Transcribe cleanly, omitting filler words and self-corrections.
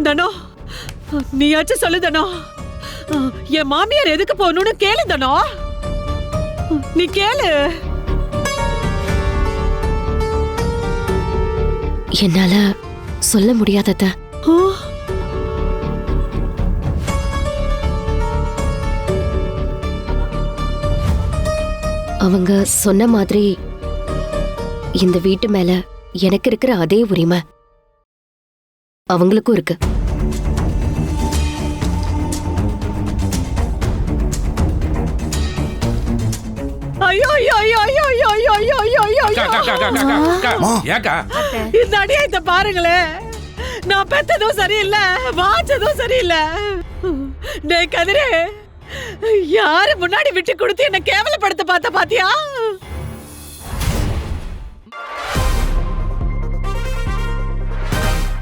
தனோ, நீயாச்சும் சொல்லு தனோ. என் மாமியார் எதுக்கு போகணும்னு கேளு தனோ. நீ கேளு. என்னால சொல்ல முடியாதத. அவங்க சொன்ன மாதிரி இந்த வீட்டு மேல எனக்கு இருக்கிற அதே உரிமை அவங்களுக்கும் இருக்கு. ஐயோ ஐயோ ஐயோ ஐயோ ஐயோ ஐயோ ஐயோ ஐயோ ஐயோ ஏக்கா இந்த அடியாயத்தை பாருங்களேன். நான் பெத்ததும் சரியில்லை, வாச்சதும் சரியில்லை. டேய் கதிரே, யாரு முன்னாடி விட்டு கொடுத்து என்ன கேவலப்படுத்த பார்த்த பாத்தியா?